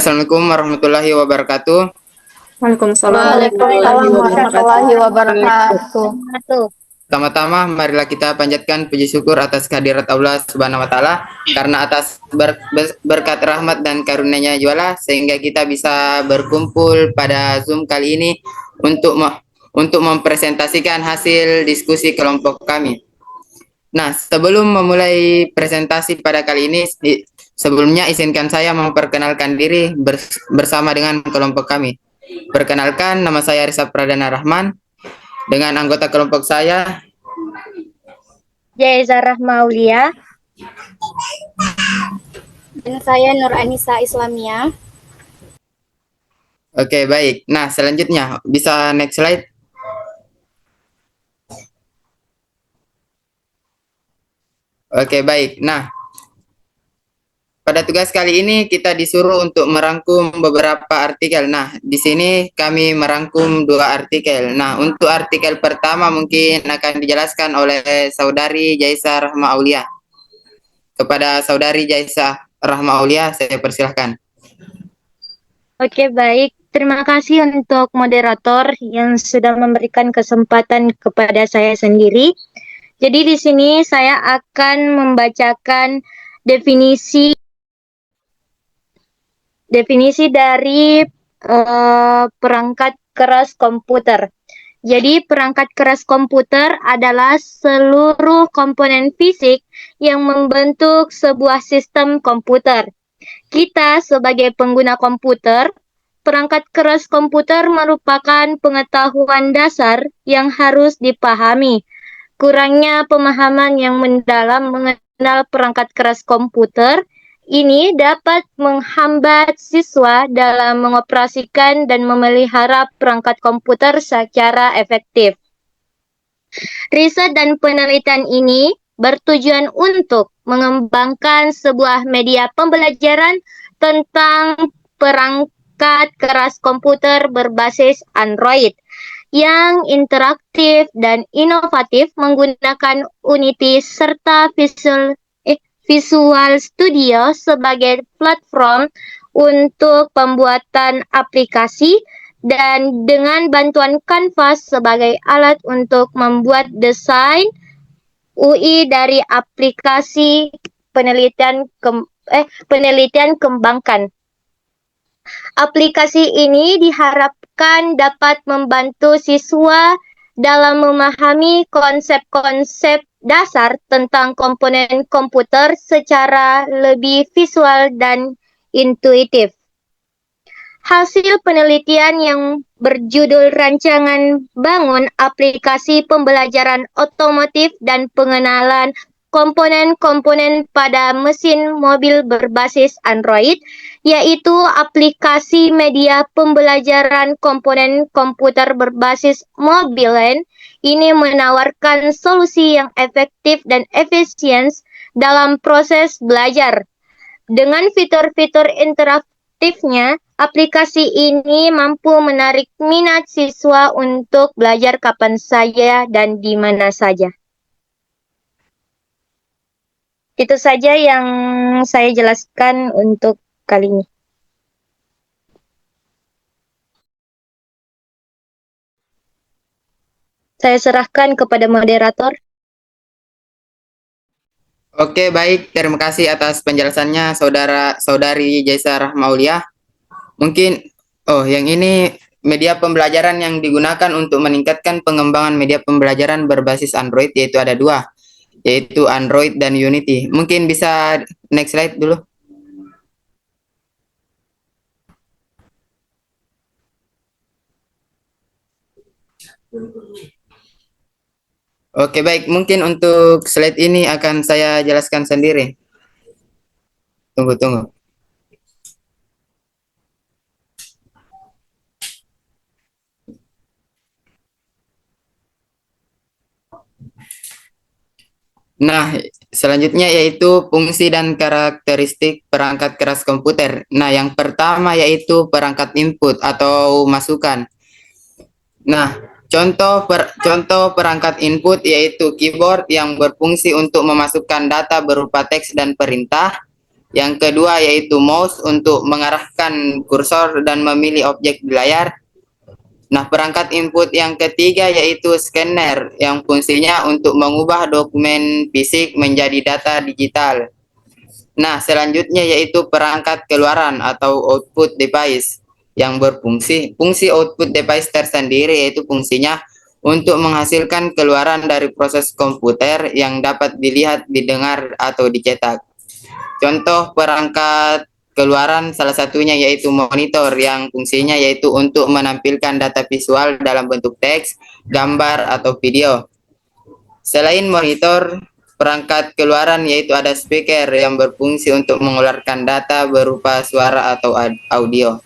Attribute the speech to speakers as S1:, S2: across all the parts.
S1: Assalamualaikum warahmatullahi wabarakatuh.
S2: Waalaikumsalam warahmatullahi
S3: Waalaikumsalam warahmatullahi
S2: wabarakatuh.
S3: wabarakatuh.
S1: Pertama-tama marilah kita panjatkan puji syukur atas kehadirat Allah Subhanahu wa taala karena atas berkat rahmat dan karunia-Nya jualah sehingga kita bisa berkumpul pada Zoom kali ini untuk mempresentasikan hasil diskusi kelompok kami. Nah, sebelum memulai presentasi pada kali ini, sebelumnya izinkan saya memperkenalkan diri bersama dengan kelompok kami. Perkenalkan, nama saya Risa Pradana Rahman. Dengan anggota kelompok saya,
S4: Jaiza Rahmaulia.
S3: Dan saya Nur Anissa Islamia.
S1: Oke, baik. Nah, selanjutnya bisa next slide. Oke, baik. Nah, pada tugas kali ini kita disuruh untuk merangkum beberapa artikel. Nah, di sini kami merangkum 2 artikel. Nah, untuk artikel pertama mungkin akan dijelaskan oleh Saudari Jaiza Rahma Aulia. Kepada Saudari Jaiza Rahma Aulia, saya persilahkan.
S4: Oke, baik. Terima kasih untuk moderator yang sudah memberikan kesempatan kepada saya sendiri. Jadi di sini saya akan membacakan definisi dari perangkat keras komputer. Jadi perangkat keras komputer adalah seluruh komponen fisik yang membentuk sebuah sistem komputer. Kita sebagai pengguna komputer, perangkat keras komputer merupakan pengetahuan dasar yang harus dipahami. Kurangnya pemahaman yang mendalam mengenal perangkat keras komputer ini dapat menghambat siswa dalam mengoperasikan dan memelihara perangkat komputer secara efektif. Riset dan penelitian ini bertujuan untuk mengembangkan sebuah media pembelajaran tentang perangkat keras komputer berbasis Android yang interaktif dan inovatif menggunakan Unity serta Visual Studio sebagai platform untuk pembuatan aplikasi dan dengan bantuan Canvas sebagai alat untuk membuat desain UI dari aplikasi penelitian kembangkan. Aplikasi ini diharapkan dapat membantu siswa dalam memahami konsep-konsep dasar tentang komponen komputer secara lebih visual dan intuitif. Hasil penelitian yang berjudul Rancangan Bangun Aplikasi Pembelajaran Otomotif dan Pengenalan Komponen-komponen pada mesin mobil berbasis Android, yaitu aplikasi media pembelajaran komponen komputer berbasis mobilen, ini menawarkan solusi yang efektif dan efisien dalam proses belajar. Dengan fitur-fitur interaktifnya, aplikasi ini mampu menarik minat siswa untuk belajar kapan saja dan di mana saja. Itu saja yang saya jelaskan untuk kali ini. Saya serahkan kepada moderator.
S1: Oke, baik. Terima kasih atas penjelasannya Saudari Jaiza Rahma Aulia. Mungkin yang ini media pembelajaran yang digunakan untuk meningkatkan pengembangan media pembelajaran berbasis Android, yaitu ada 2, yaitu Android dan Unity. Mungkin bisa next slide dulu. Oke, baik. Mungkin untuk slide ini akan saya jelaskan sendiri. Tunggu. Nah, selanjutnya yaitu fungsi dan karakteristik perangkat keras komputer. Nah, yang pertama yaitu perangkat input atau masukan. Nah, contoh perangkat input yaitu keyboard yang berfungsi untuk memasukkan data berupa teks dan perintah. Yang kedua yaitu mouse untuk mengarahkan kursor dan memilih objek di layar. Nah, perangkat input yang ketiga yaitu scanner yang fungsinya untuk mengubah dokumen fisik menjadi data digital. Nah, selanjutnya yaitu perangkat keluaran atau output device yang fungsi output device tersendiri yaitu fungsinya untuk menghasilkan keluaran dari proses komputer yang dapat dilihat, didengar, atau dicetak. Contoh perangkat keluaran salah satunya yaitu monitor yang fungsinya yaitu untuk menampilkan data visual dalam bentuk teks, gambar, atau video. Selain monitor, perangkat keluaran yaitu ada speaker yang berfungsi untuk mengeluarkan data berupa suara atau audio.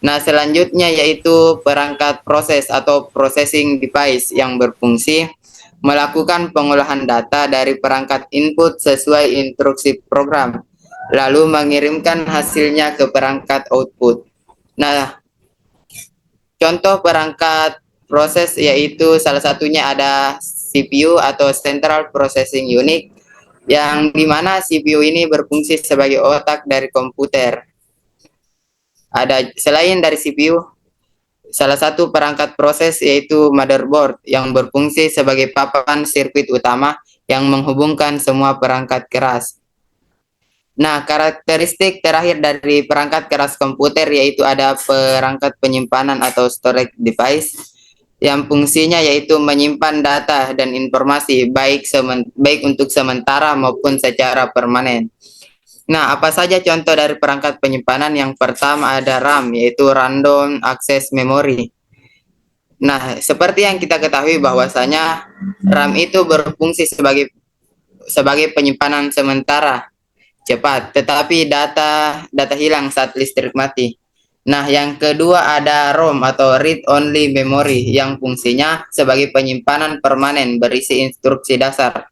S1: Nah, selanjutnya yaitu perangkat proses atau processing device yang berfungsi melakukan pengolahan data dari perangkat input sesuai instruksi program, lalu mengirimkan hasilnya ke perangkat output. Nah, contoh perangkat proses yaitu salah satunya ada CPU atau Central Processing Unit, yang dimana CPU ini berfungsi sebagai otak dari komputer. Ada selain dari CPU, salah satu perangkat proses yaitu motherboard yang berfungsi sebagai papan sirkuit utama yang menghubungkan semua perangkat keras. Nah, karakteristik terakhir dari perangkat keras komputer yaitu ada perangkat penyimpanan atau storage device yang fungsinya yaitu menyimpan data dan informasi baik untuk sementara maupun secara permanen. Nah, apa saja contoh dari perangkat penyimpanan? Yang pertama ada RAM, yaitu Random Access Memory. Nah, seperti yang kita ketahui bahwasanya RAM itu berfungsi sebagai penyimpanan sementara cepat, tetapi data hilang saat listrik mati. Nah, yang kedua ada ROM atau Read Only Memory yang fungsinya sebagai penyimpanan permanen berisi instruksi dasar.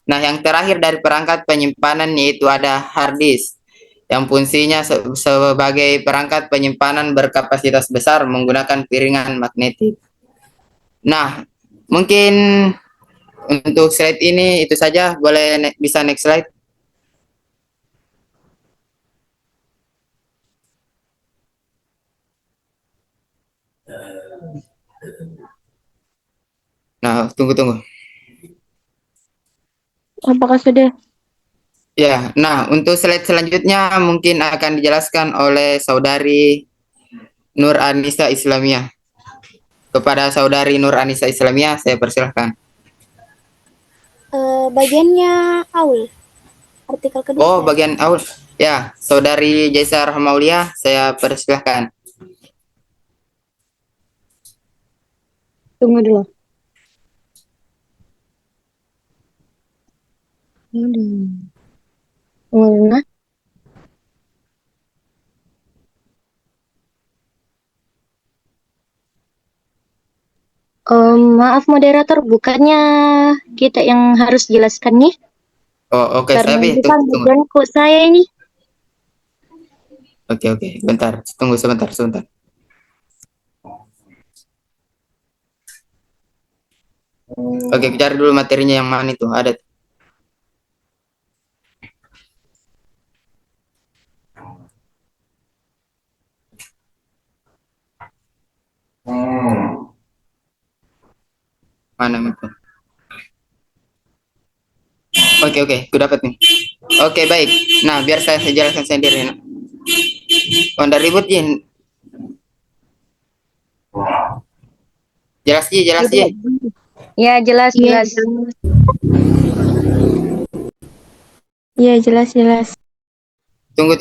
S1: Nah, yang terakhir dari perangkat penyimpanan yaitu ada hard disk yang fungsinya sebagai perangkat penyimpanan berkapasitas besar menggunakan piringan magnetik. Nah, mungkin untuk slide ini itu saja. Boleh bisa next slide. Nah, tunggu.
S2: Apakah sudah?
S1: Ya, nah untuk slide selanjutnya mungkin akan dijelaskan oleh saudari Nur Anissa Islamiyah. Kepada saudari Nur Anissa Islamiyah, saya persilahkan.
S3: Bagiannya Aul. Artikel kedua.
S1: Oh, bagian Aul. Ya, saudari Jaisa Rahmaulia, saya persilahkan.
S4: Tunggu dulu. Mana? Maaf moderator, bukannya kita yang harus jelaskan nih?
S1: Oh, oke,
S4: Karena
S1: saya
S4: itu kan
S1: tunggu.
S4: bagian kok saya ini.
S1: Oke, bentar, tunggu sebentar. Oke, cari dulu materinya yang mana itu, ada. Mana itu? Oke, aku dapat nih. Oke, baik. Nah, biar saya jelaskan sendiri. Honda ribut, Jin. Jelas, Ji.
S4: Ya, jelas.
S2: Iya, jelas.
S1: Tunggu.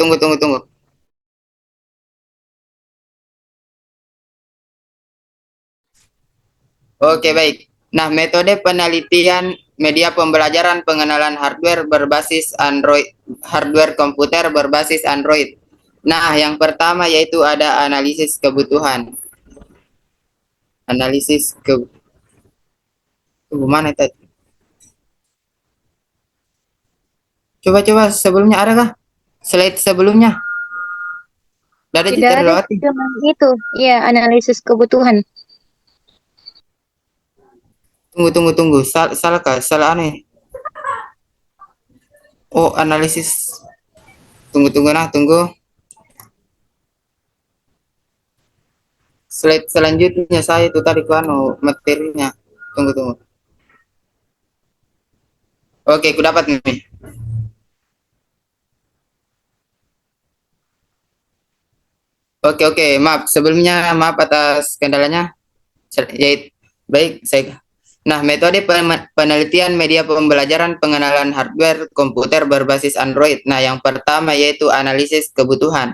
S1: Oke, baik. Nah, metode penelitian media pembelajaran pengenalan hardware komputer berbasis Android. Nah, yang pertama yaitu ada analisis kebutuhan. Mana tadi? Coba sebelumnya ada kah? Slide sebelumnya. Ada
S4: Tidak ada, cuma itu. Ya, analisis kebutuhan.
S1: Tunggu. Salah kah? Salah aneh. Oh, analisis Tunggu nah, tunggu. Slide selanjutnya saya itu tadi materinya. Tunggu. Oke, aku dapat nih. Oke, maaf. Sebelumnya maaf atas kendalanya. Baik, saya. Nah, metode penelitian media pembelajaran pengenalan hardware komputer berbasis Android. Nah, yang pertama yaitu analisis kebutuhan.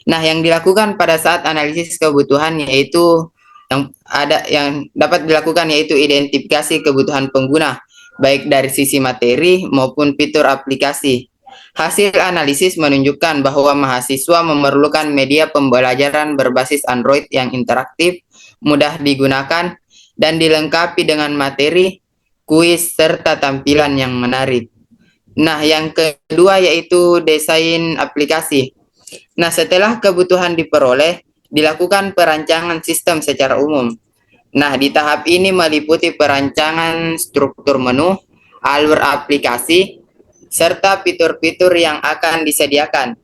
S1: Nah, yang dilakukan pada saat analisis kebutuhan yaitu yang dapat dilakukan yaitu identifikasi kebutuhan pengguna, baik dari sisi materi maupun fitur aplikasi. Hasil analisis menunjukkan bahwa mahasiswa memerlukan media pembelajaran berbasis Android yang interaktif, mudah digunakan, dan dilengkapi dengan materi, kuis, serta tampilan yang menarik. Nah, yang kedua yaitu desain aplikasi. Nah, setelah kebutuhan diperoleh, dilakukan perancangan sistem secara umum. Nah, di tahap ini meliputi perancangan struktur menu, alur aplikasi, serta fitur-fitur yang akan disediakan.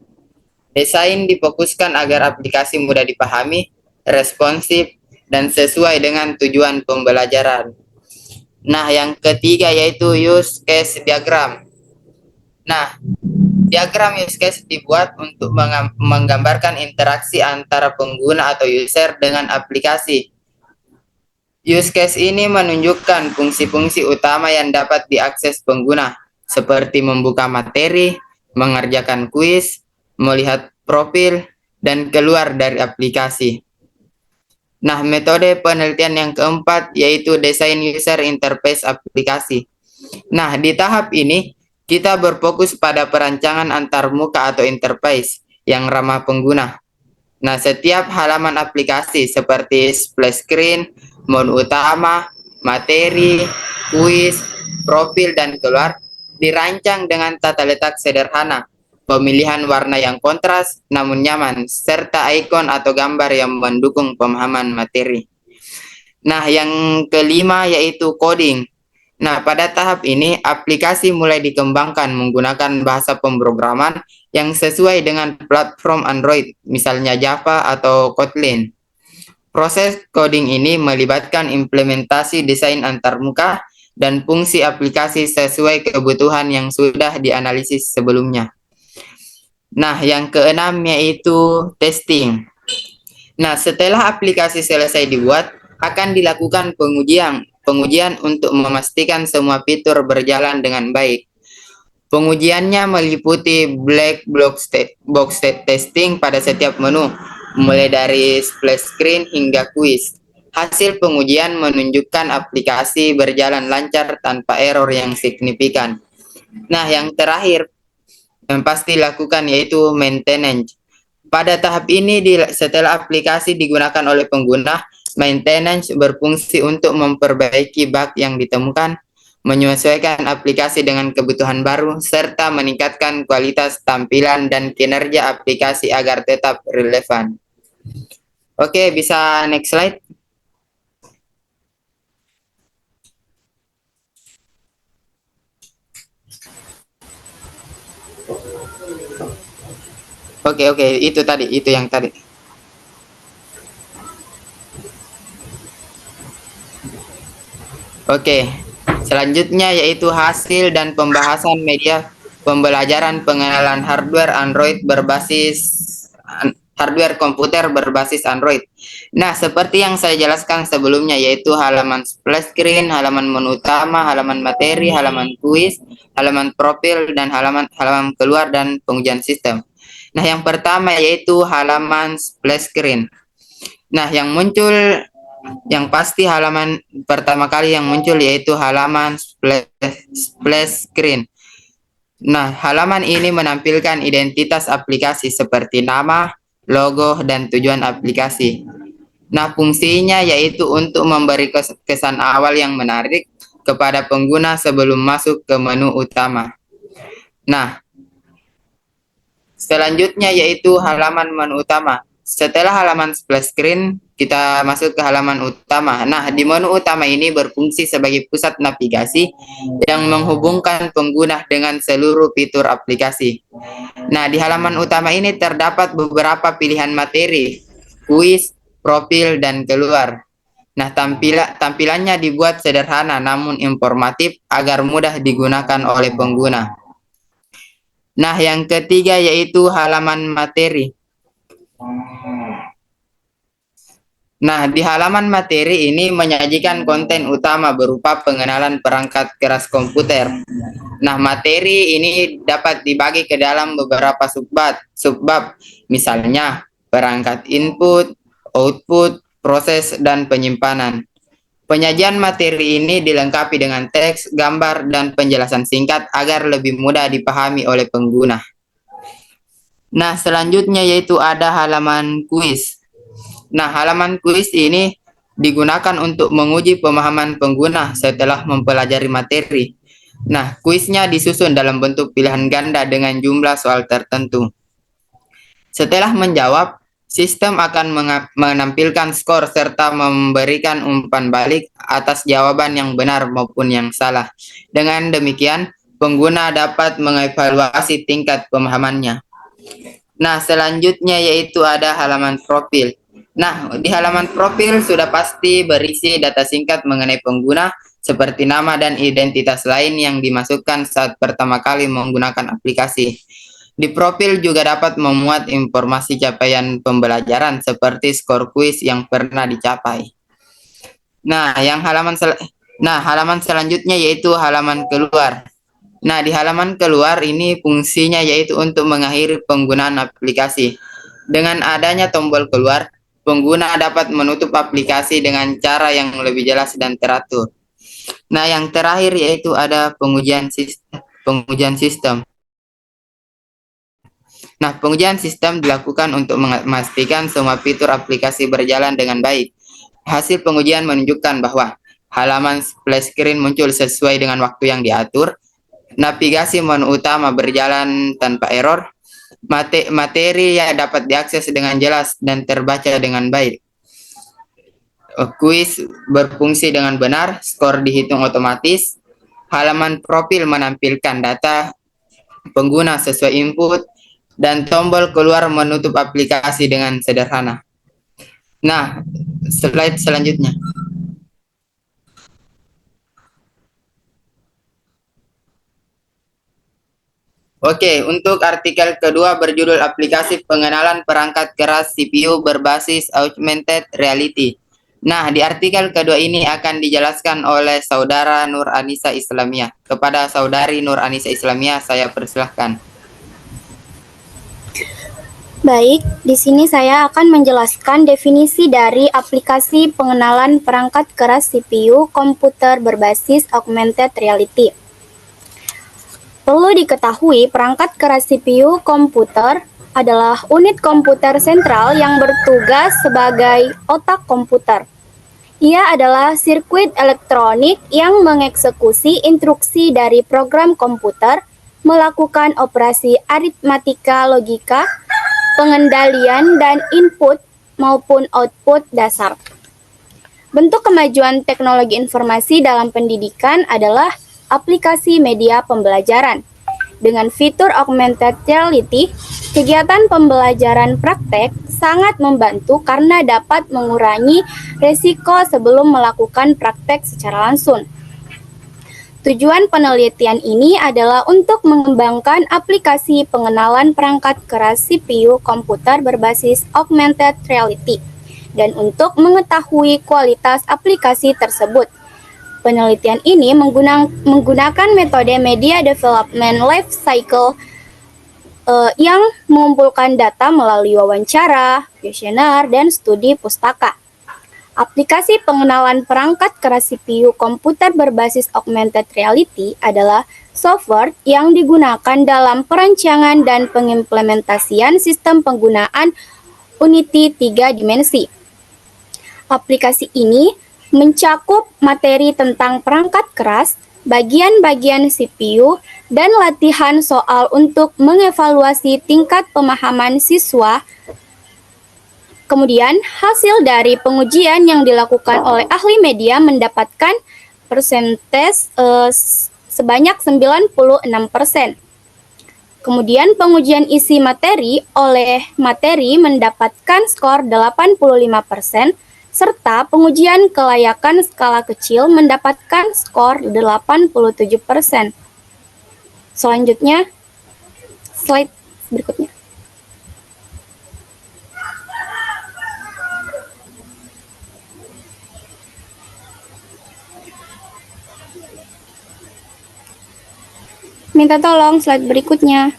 S1: Desain difokuskan agar aplikasi mudah dipahami, responsif, dan sesuai dengan tujuan pembelajaran. Nah, yang ketiga yaitu use case diagram. Nah, diagram use case dibuat untuk menggambarkan interaksi antara pengguna atau user dengan aplikasi. Use case ini menunjukkan fungsi-fungsi utama yang dapat diakses pengguna, seperti membuka materi, mengerjakan kuis, melihat profil, dan keluar dari aplikasi. Nah, metode penelitian yang keempat yaitu desain user interface aplikasi. Nah, di tahap ini kita berfokus pada perancangan antarmuka atau interface yang ramah pengguna. Nah, setiap halaman aplikasi seperti splash screen, menu utama, materi, kuis, profil, dan keluar dirancang dengan tata letak sederhana, pemilihan warna yang kontras namun nyaman, serta ikon atau gambar yang mendukung pemahaman materi. Nah, yang kelima yaitu coding. Nah, pada tahap ini aplikasi mulai dikembangkan menggunakan bahasa pemrograman yang sesuai dengan platform Android, misalnya Java atau Kotlin. Proses coding ini melibatkan implementasi desain antarmuka dan fungsi aplikasi sesuai kebutuhan yang sudah dianalisis sebelumnya. Nah, yang keenam yaitu testing. Nah, setelah aplikasi selesai dibuat, akan dilakukan pengujian untuk memastikan semua fitur berjalan dengan baik. Pengujiannya meliputi black box testing pada setiap menu, mulai dari splash screen hingga kuis. Hasil pengujian menunjukkan aplikasi berjalan lancar tanpa error yang signifikan. Nah, yang terakhir yang pasti lakukan yaitu maintenance. Pada tahap ini, setelah aplikasi digunakan oleh pengguna, maintenance berfungsi untuk memperbaiki bug yang ditemukan, menyesuaikan aplikasi dengan kebutuhan baru, serta meningkatkan kualitas tampilan dan kinerja aplikasi agar tetap relevan. Oke, bisa next slide. Oke, itu yang tadi. Oke, selanjutnya yaitu hasil dan pembahasan media pembelajaran pengenalan hardware komputer berbasis Android. Nah, seperti yang saya jelaskan sebelumnya yaitu halaman splash screen, halaman menu utama, halaman materi, halaman kuis, halaman profil, dan halaman keluar dan pengujian sistem. Nah, yang pertama yaitu halaman splash screen. Nah, yang pasti halaman pertama kali yang muncul yaitu halaman splash screen. Nah, halaman ini menampilkan identitas aplikasi seperti nama, logo, dan tujuan aplikasi. Nah, fungsinya yaitu untuk memberi kesan awal yang menarik kepada pengguna sebelum masuk ke menu utama. Nah, selanjutnya yaitu halaman menu utama. Setelah halaman splash screen, kita masuk ke halaman utama. Nah, di menu utama ini berfungsi sebagai pusat navigasi yang menghubungkan pengguna dengan seluruh fitur aplikasi. Nah, di halaman utama ini terdapat beberapa pilihan materi, kuis, profil, dan keluar. Nah, tampilannya dibuat sederhana namun informatif agar mudah digunakan oleh pengguna. Nah, yang ketiga yaitu halaman materi. Nah, di halaman materi ini menyajikan konten utama berupa pengenalan perangkat keras komputer. Nah, materi ini dapat dibagi ke dalam beberapa subbab, misalnya perangkat input, output, proses, dan penyimpanan. Penyajian materi ini dilengkapi dengan teks, gambar, dan penjelasan singkat agar lebih mudah dipahami oleh pengguna. Nah, selanjutnya yaitu ada halaman kuis. Nah, halaman kuis ini digunakan untuk menguji pemahaman pengguna setelah mempelajari materi. Nah, kuisnya disusun dalam bentuk pilihan ganda dengan jumlah soal tertentu. Setelah menjawab, sistem akan menampilkan skor serta memberikan umpan balik atas jawaban yang benar maupun yang salah. Dengan demikian, pengguna dapat mengevaluasi tingkat pemahamannya. Nah, selanjutnya yaitu ada halaman profil. Nah, di halaman profil sudah pasti berisi data singkat mengenai pengguna, seperti nama dan identitas lain yang dimasukkan saat pertama kali menggunakan aplikasi. Di profil juga dapat memuat informasi capaian pembelajaran seperti skor kuis yang pernah dicapai. Nah, halaman selanjutnya yaitu halaman keluar. Nah, di halaman keluar ini fungsinya yaitu untuk mengakhiri penggunaan aplikasi. Dengan adanya tombol keluar, pengguna dapat menutup aplikasi dengan cara yang lebih jelas dan teratur. Nah, yang terakhir yaitu ada pengujian sistem. Nah, pengujian sistem dilakukan untuk memastikan semua fitur aplikasi berjalan dengan baik. Hasil pengujian menunjukkan bahwa halaman splash screen muncul sesuai dengan waktu yang diatur, navigasi menu utama berjalan tanpa error, materi yang dapat diakses dengan jelas dan terbaca dengan baik. Kuis berfungsi dengan benar, skor dihitung otomatis, halaman profil menampilkan data pengguna sesuai input, dan tombol keluar menutup aplikasi dengan sederhana. Nah, slide selanjutnya. Oke, untuk artikel kedua berjudul aplikasi pengenalan perangkat keras CPU berbasis augmented reality. Nah, di artikel kedua ini akan dijelaskan oleh Saudara Nur Anisa Islamiyah. Kepada Saudari Nur Anisa Islamiyah, saya persilahkan.
S3: Baik, di sini saya akan menjelaskan definisi dari aplikasi pengenalan perangkat keras CPU komputer berbasis augmented reality. Perlu diketahui, perangkat keras CPU komputer adalah unit komputer sentral yang bertugas sebagai otak komputer. Ia adalah sirkuit elektronik yang mengeksekusi instruksi dari program komputer, melakukan operasi aritmatika logika, pengendalian dan input maupun output dasar. Bentuk kemajuan teknologi informasi dalam pendidikan adalah aplikasi media pembelajaran. Dengan fitur augmented reality, kegiatan pembelajaran praktek sangat membantu karena dapat mengurangi risiko sebelum melakukan praktek secara langsung. Tujuan penelitian ini adalah untuk mengembangkan aplikasi pengenalan perangkat keras CPU komputer berbasis augmented reality dan untuk mengetahui kualitas aplikasi tersebut. Penelitian ini menggunakan metode media development life cycle yang mengumpulkan data melalui wawancara, kuesioner, dan studi pustaka. Aplikasi pengenalan perangkat keras CPU komputer berbasis augmented reality adalah software yang digunakan dalam perancangan dan pengimplementasian sistem penggunaan Unity 3 dimensi. Aplikasi ini mencakup materi tentang perangkat keras, bagian-bagian CPU, dan latihan soal untuk mengevaluasi tingkat pemahaman siswa Kemudian, hasil dari pengujian yang dilakukan oleh ahli media mendapatkan persentase sebanyak 96%. Kemudian, pengujian isi materi oleh materi mendapatkan skor 85%, serta pengujian kelayakan skala kecil mendapatkan skor 87%. Selanjutnya, slide berikutnya. Minta tolong slide berikutnya.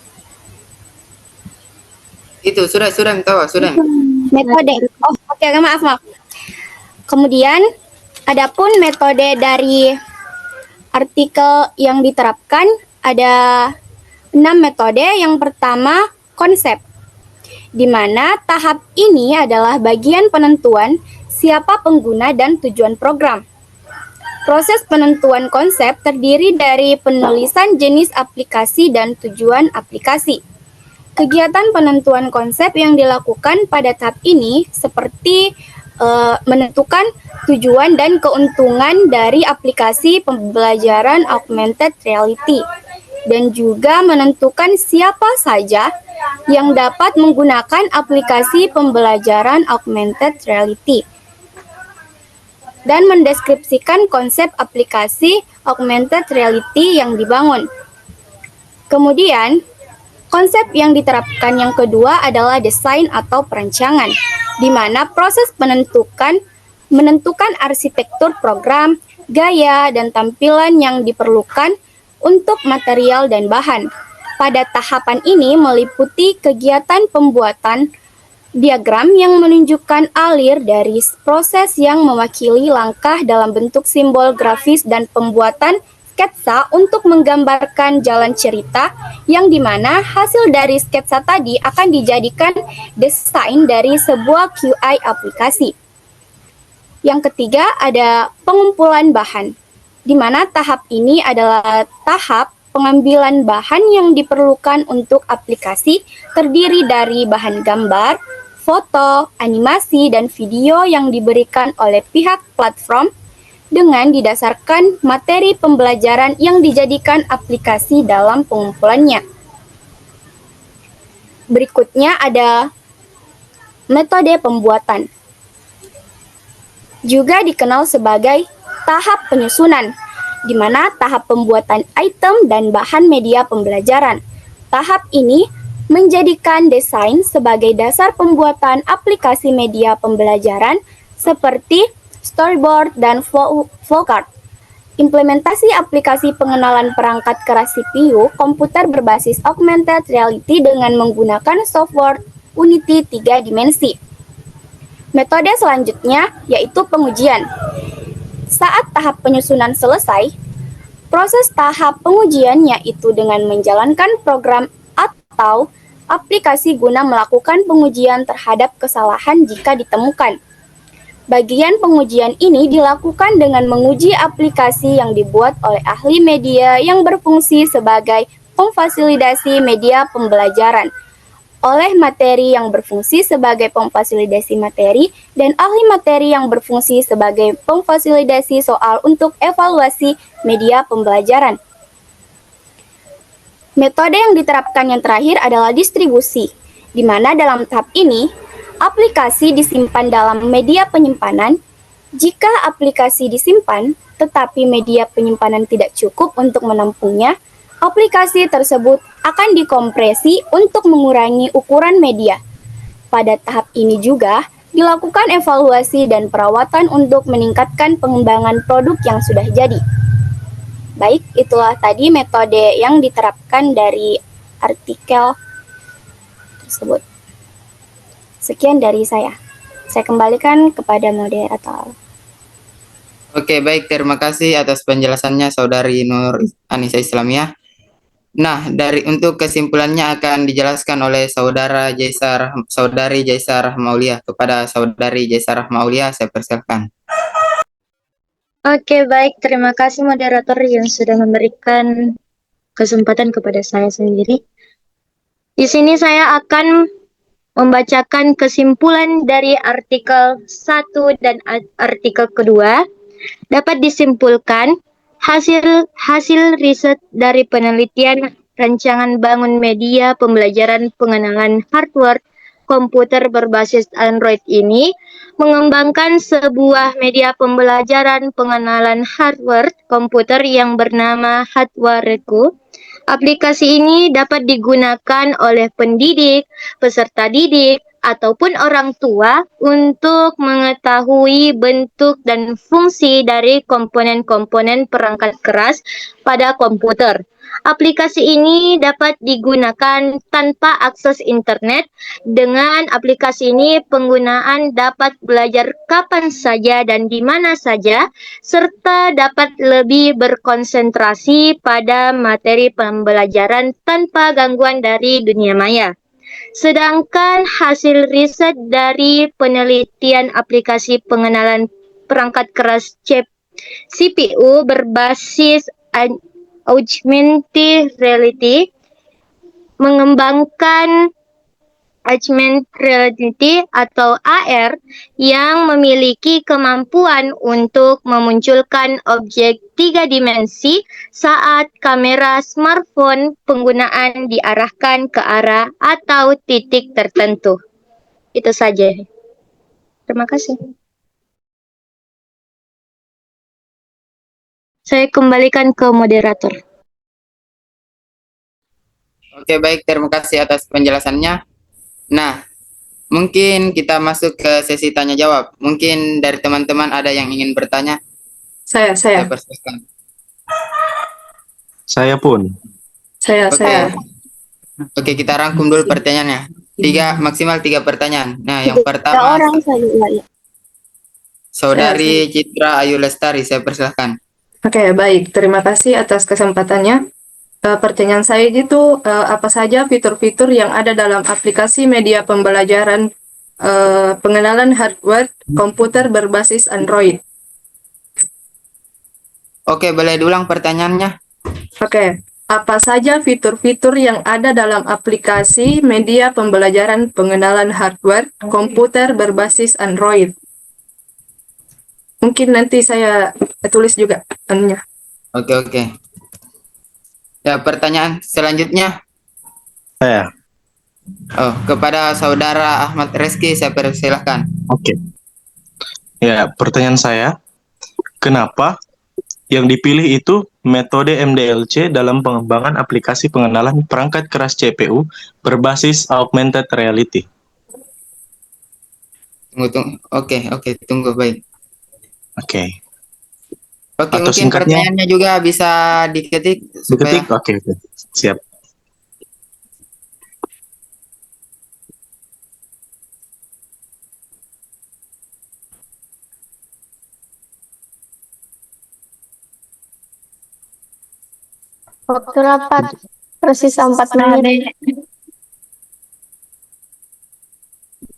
S1: Itu sudah tahu, sudah.
S3: Metode. Oh, oke, maaf. Kemudian, adapun metode dari artikel yang diterapkan ada 6 metode. Yang pertama, konsep, di mana tahap ini adalah bagian penentuan siapa pengguna dan tujuan program. Proses penentuan konsep terdiri dari penulisan jenis aplikasi dan tujuan aplikasi. Kegiatan penentuan konsep yang dilakukan pada tahap ini seperti menentukan tujuan dan keuntungan dari aplikasi pembelajaran augmented reality, dan juga menentukan siapa saja yang dapat menggunakan aplikasi pembelajaran augmented reality, dan mendeskripsikan konsep aplikasi augmented reality yang dibangun. Kemudian, konsep yang diterapkan yang kedua adalah desain atau perancangan, di mana proses menentukan arsitektur program, gaya, dan tampilan yang diperlukan untuk material dan bahan. Pada tahapan ini meliputi kegiatan pembuatan diagram yang menunjukkan alir dari proses yang mewakili langkah dalam bentuk simbol grafis dan pembuatan sketsa untuk menggambarkan jalan cerita, yang dimana hasil dari sketsa tadi akan dijadikan desain dari sebuah QI aplikasi. Yang ketiga ada pengumpulan bahan, di mana tahap ini adalah tahap pengambilan bahan yang diperlukan untuk aplikasi, terdiri dari bahan gambar, foto, animasi, dan video yang diberikan oleh pihak platform dengan didasarkan materi pembelajaran yang dijadikan aplikasi dalam pengumpulannya. Berikutnya ada metode pembuatan, juga dikenal sebagai tahap penyusunan, di mana tahap pembuatan item dan bahan media pembelajaran. Tahap ini menjadikan desain sebagai dasar pembuatan aplikasi media pembelajaran seperti storyboard dan flowchart. Implementasi aplikasi pengenalan perangkat keras CPU komputer berbasis augmented reality dengan menggunakan software Unity 3 dimensi. Metode selanjutnya yaitu pengujian. Saat tahap penyusunan selesai, proses tahap pengujian yaitu dengan menjalankan program atau aplikasi guna melakukan pengujian terhadap kesalahan jika ditemukan. Bagian pengujian ini dilakukan dengan menguji aplikasi yang dibuat oleh ahli media yang berfungsi sebagai pemfasilitasi media pembelajaran, oleh materi yang berfungsi sebagai pemfasilitasi materi, dan ahli materi yang berfungsi sebagai pemfasilitasi soal untuk evaluasi media pembelajaran. Metode yang diterapkan yang terakhir adalah distribusi, di mana dalam tahap ini, aplikasi disimpan dalam media penyimpanan. Jika aplikasi disimpan, tetapi media penyimpanan tidak cukup untuk menampungnya, aplikasi tersebut akan dikompresi untuk mengurangi ukuran media. Pada tahap ini juga, dilakukan evaluasi dan perawatan untuk meningkatkan pengembangan produk yang sudah jadi. Baik, itulah tadi metode yang diterapkan dari artikel tersebut. Sekian dari saya. Saya kembalikan kepada moderator.
S1: Oke, baik. Terima kasih atas penjelasannya Saudari Nur Anissa Islamiyah. Nah, untuk kesimpulannya akan dijelaskan oleh Saudari Jaisarah Maulia. Kepada Saudari Jaisarah Maulia, saya persilakan.
S4: Oke, baik. Terima kasih moderator yang sudah memberikan kesempatan kepada saya sendiri. Di sini saya akan membacakan kesimpulan dari artikel 1 dan artikel kedua. Dapat disimpulkan hasil riset dari penelitian rancangan bangun media pembelajaran pengenalan hardware komputer berbasis Android ini mengembangkan sebuah media pembelajaran pengenalan hardware komputer yang bernama Hardwareku. Aplikasi ini dapat digunakan oleh pendidik, peserta didik, ataupun orang tua untuk mengetahui bentuk dan fungsi dari komponen-komponen perangkat keras pada komputer. Aplikasi ini dapat digunakan tanpa akses internet. Dengan aplikasi ini, penggunaan dapat belajar kapan saja dan di mana saja, serta dapat lebih berkonsentrasi pada materi pembelajaran tanpa gangguan dari dunia maya. Sedangkan hasil riset dari penelitian aplikasi pengenalan perangkat keras CPU berbasis augmented reality mengembangkan augmented reality atau AR yang memiliki kemampuan untuk memunculkan objek 3 dimensi saat kamera smartphone penggunaan diarahkan ke arah atau titik tertentu. Itu saja. Terima kasih. Saya kembalikan ke moderator.
S1: Oke, baik. Terima kasih atas penjelasannya. Nah, mungkin kita masuk ke sesi tanya jawab. Mungkin dari teman-teman ada yang ingin bertanya.
S5: Saya.
S1: Persilahkan.
S6: Saya pun.
S5: Saya.
S1: Oke, kita rangkum dulu pertanyaannya. Maksimal 3 pertanyaan. Nah, yang
S3: Tiga
S1: pertama,
S3: orang saja. Ya.
S1: Saudari Citra Ayu Lestari, saya persilahkan.
S5: Oke, baik. Terima kasih atas kesempatannya. Pertanyaan saya itu apa saja fitur-fitur yang ada dalam aplikasi media pembelajaran pengenalan hardware komputer berbasis Android?
S1: Oke, boleh diulang pertanyaannya?
S5: Oke, apa saja fitur-fitur yang ada dalam aplikasi media pembelajaran pengenalan hardware komputer berbasis Android? Mungkin nanti saya tulis juga anunya.
S1: Oke. Ya, pertanyaan selanjutnya.
S6: Saya.
S1: Oh, kepada saudara Ahmad Reski, saya persilahkan.
S6: Oke. Ya, pertanyaan saya, kenapa yang dipilih itu metode MDLC dalam pengembangan aplikasi pengenalan perangkat keras CPU berbasis augmented reality?
S1: Tunggu. Oke, tunggu, baik.
S6: Oke.
S1: Oke,
S6: Atau
S1: mungkin
S6: singkatnya?
S1: pertanyaannya juga bisa diketik supaya.
S6: Diketik? Oke. Siap.
S2: Waktu rapat tersisa 4 menit.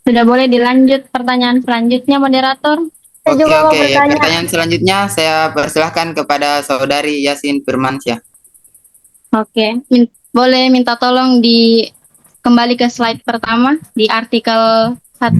S7: Sudah boleh dilanjut pertanyaan selanjutnya, moderator?
S2: Saya juga mau
S1: Oke.
S2: bertanya.
S1: Pertanyaan selanjutnya saya persilahkan kepada saudari Yasin Firmansyah.
S7: Oke, boleh minta tolong kembali ke slide pertama di artikel 1.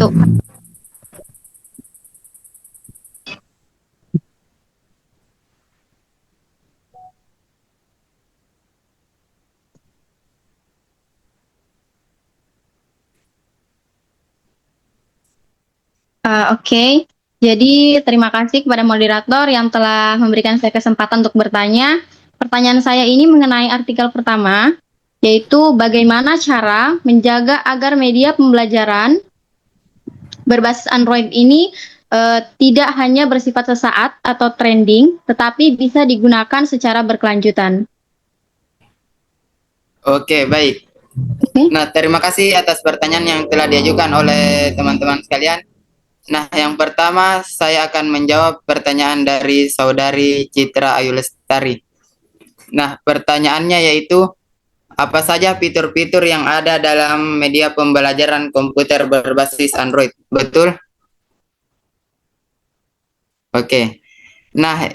S7: Oke. Jadi terima kasih kepada moderator yang telah memberikan saya kesempatan untuk bertanya. Pertanyaan saya ini mengenai artikel pertama, yaitu bagaimana cara menjaga agar media pembelajaran berbasis Android ini tidak hanya bersifat sesaat atau trending, tetapi bisa digunakan secara berkelanjutan.
S1: Oke, baik. Nah, terima kasih atas pertanyaan yang telah diajukan oleh teman-teman sekalian. Nah, yang pertama saya akan menjawab pertanyaan dari saudari Citra Ayu Lestari. Nah, pertanyaannya yaitu, apa saja fitur-fitur yang ada dalam media pembelajaran komputer berbasis Android? Betul? Oke. Nah,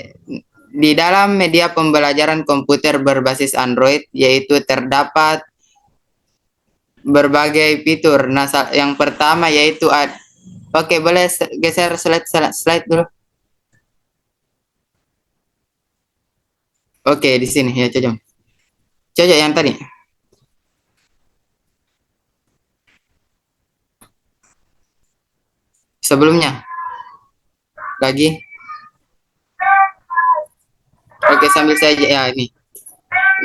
S1: di dalam media pembelajaran komputer berbasis Android yaitu terdapat berbagai fitur. Nah, yang pertama yaitu Oke, boleh geser slide dulu. Oke, di sini ya, Cocok. Cocok yang tadi. Sebelumnya. Lagi. Oke, sambil saya ya ini.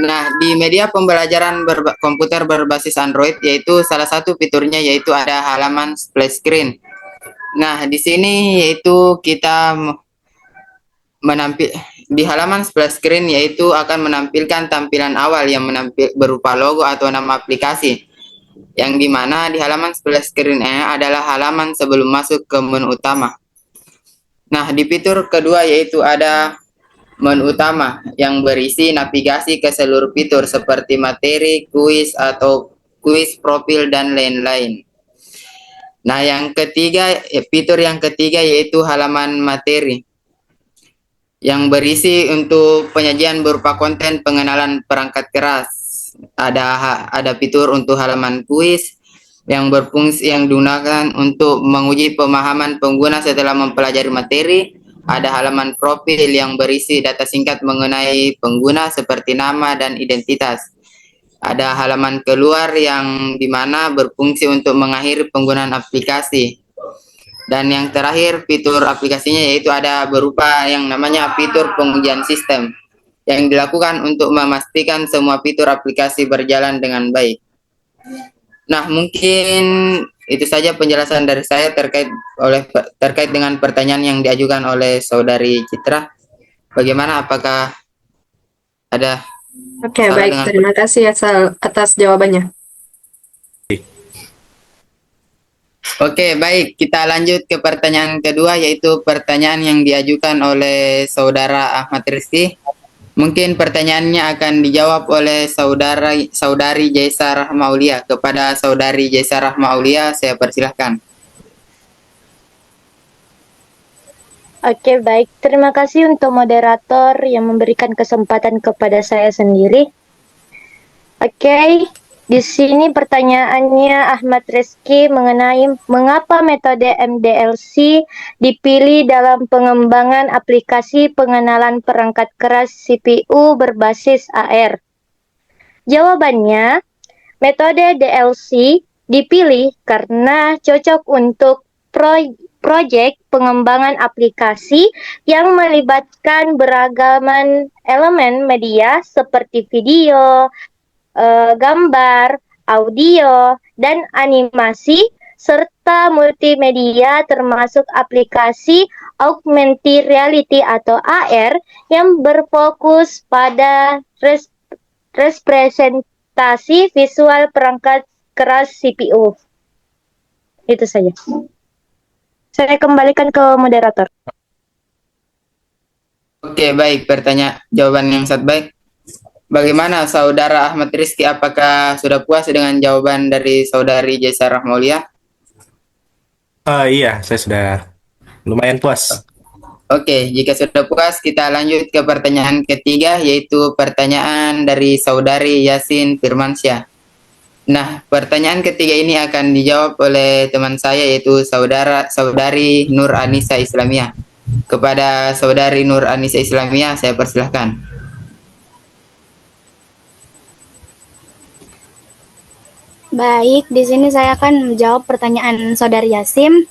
S1: Nah, di media pembelajaran komputer berbasis Android yaitu salah satu fiturnya yaitu ada halaman splash screen. Nah, di sini yaitu kita di halaman splash screen yaitu akan menampilkan tampilan awal yang berupa logo atau nama aplikasi. Yang dimana di halaman splash screen adalah halaman sebelum masuk ke menu utama. Nah, di fitur kedua yaitu ada menu utama yang berisi navigasi ke seluruh fitur seperti materi, kuis, atau kuis profil, dan lain-lain. Nah, fitur yang ketiga yaitu halaman materi yang berisi untuk penyajian berupa konten pengenalan perangkat keras. Ada fitur untuk halaman kuis yang berfungsi yang digunakan untuk menguji pemahaman pengguna setelah mempelajari materi. Ada halaman profil yang berisi data singkat mengenai pengguna seperti nama dan identitas. Ada halaman keluar yang dimana berfungsi untuk mengakhiri penggunaan aplikasi. Dan yang terakhir fitur aplikasinya yaitu ada berupa yang namanya fitur pengujian sistem yang dilakukan untuk memastikan semua fitur aplikasi berjalan dengan baik. Nah, mungkin itu saja penjelasan dari saya terkait dengan pertanyaan yang diajukan oleh Saudari Citra. Bagaimana? Apakah ada?
S5: Oke, baik. Terima kasih atas jawabannya.
S1: Oke, baik. Kita lanjut ke pertanyaan kedua, yaitu pertanyaan yang diajukan oleh Saudara Ahmad Rizky. Mungkin pertanyaannya akan dijawab oleh Saudari Jaisa Rahmaulia. Kepada Saudari Jaisa Rahmaulia, saya persilahkan.
S4: Oke, baik. Terima kasih untuk moderator yang memberikan kesempatan kepada saya sendiri. Oke, di sini pertanyaannya Ahmad Rizky mengenai mengapa metode MDLC dipilih dalam pengembangan aplikasi pengenalan perangkat keras CPU berbasis AR. Jawabannya, metode DLC dipilih karena cocok untuk proyek pengembangan aplikasi yang melibatkan beragaman elemen media seperti video, gambar, audio, dan animasi, serta multimedia termasuk aplikasi augmented reality atau AR yang berfokus pada representasi visual perangkat keras CPU. Itu saja. Saya kembalikan ke moderator.
S1: Oke, baik. Jawaban yang sangat baik. Bagaimana Saudara Ahmad Rizky? Apakah sudah puas dengan jawaban dari Saudari Jaisa Rahmaulia?
S8: Iya, saya sudah lumayan puas.
S1: Oke, jika sudah puas, kita lanjut ke pertanyaan ketiga, yaitu pertanyaan dari Saudari Yasin Firmansyah. Nah, pertanyaan ketiga ini akan dijawab oleh teman saya, yaitu Saudari Nur Anissa Islamiyah. Kepada Saudari Nur Anissa Islamiyah, saya persilahkan.
S3: Baik, di sini saya akan menjawab pertanyaan Saudari Yasim.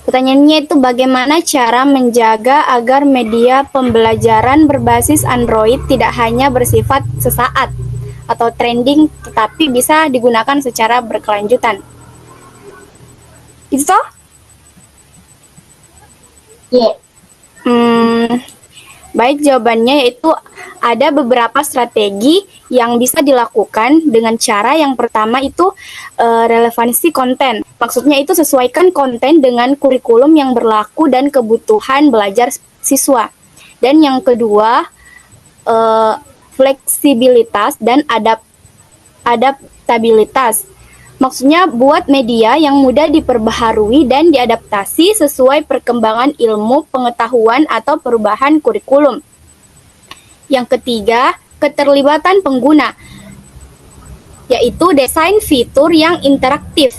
S3: Pertanyaannya itu bagaimana cara menjaga agar media pembelajaran berbasis Android tidak hanya bersifat sesaat atau trending, tetapi bisa digunakan secara berkelanjutan. Itu toh?
S4: Iya.
S3: Baik, jawabannya yaitu ada beberapa strategi yang bisa dilakukan dengan cara yang pertama itu relevansi konten. Maksudnya itu sesuaikan konten dengan kurikulum yang berlaku dan kebutuhan belajar siswa. Dan yang kedua, fleksibilitas dan adaptabilitas. Maksudnya buat media yang mudah diperbaharui dan diadaptasi sesuai perkembangan ilmu, pengetahuan, atau perubahan kurikulum. Yang ketiga, keterlibatan pengguna. yaitu desain fitur yang interaktif,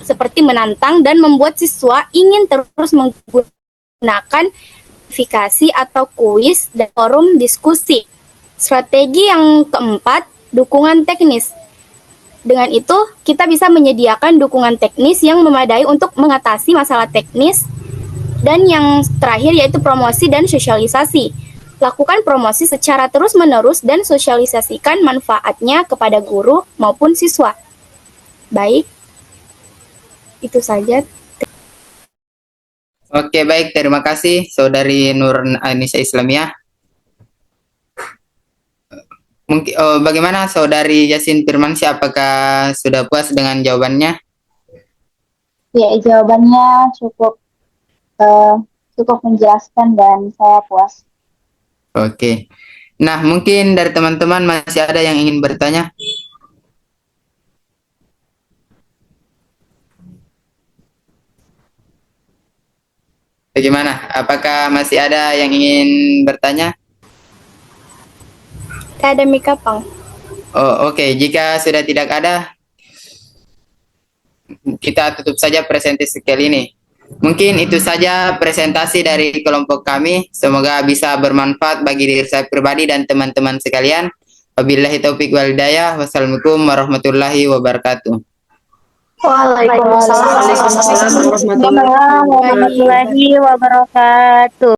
S3: seperti menantang dan membuat siswa ingin terus menggunakan verifikasi atau kuis dan forum diskusi. Strategi yang keempat, dukungan teknis. Dengan itu, kita bisa menyediakan dukungan teknis yang memadai untuk mengatasi masalah teknis. Dan yang terakhir yaitu promosi dan sosialisasi. Lakukan promosi secara terus-menerus dan sosialisasikan manfaatnya kepada guru maupun siswa. Baik, itu saja.
S1: Oke, baik. Terima kasih, Saudari Nur Anissa Islamiyah. Mungkin, bagaimana Saudari Yasin Firmansyah? Apakah sudah puas dengan jawabannya?
S9: Ya, jawabannya cukup menjelaskan dan saya puas.
S1: Oke. Nah, mungkin dari teman-teman masih ada yang ingin bertanya? Bagaimana? Apakah masih ada yang ingin bertanya?
S3: Ada Mika Pang.
S1: Oh, oke. Jika sudah tidak ada, kita tutup saja presentasi kali ini. Mungkin itu saja presentasi dari kelompok kami. Semoga bisa bermanfaat bagi diri saya pribadi dan teman-teman sekalian. Wabillahi taufiq wal hidayah. Wassalamualaikum warahmatullahi wabarakatuh.
S2: Waalaikumsalam.
S4: Warahmatullahi wabarakatuh.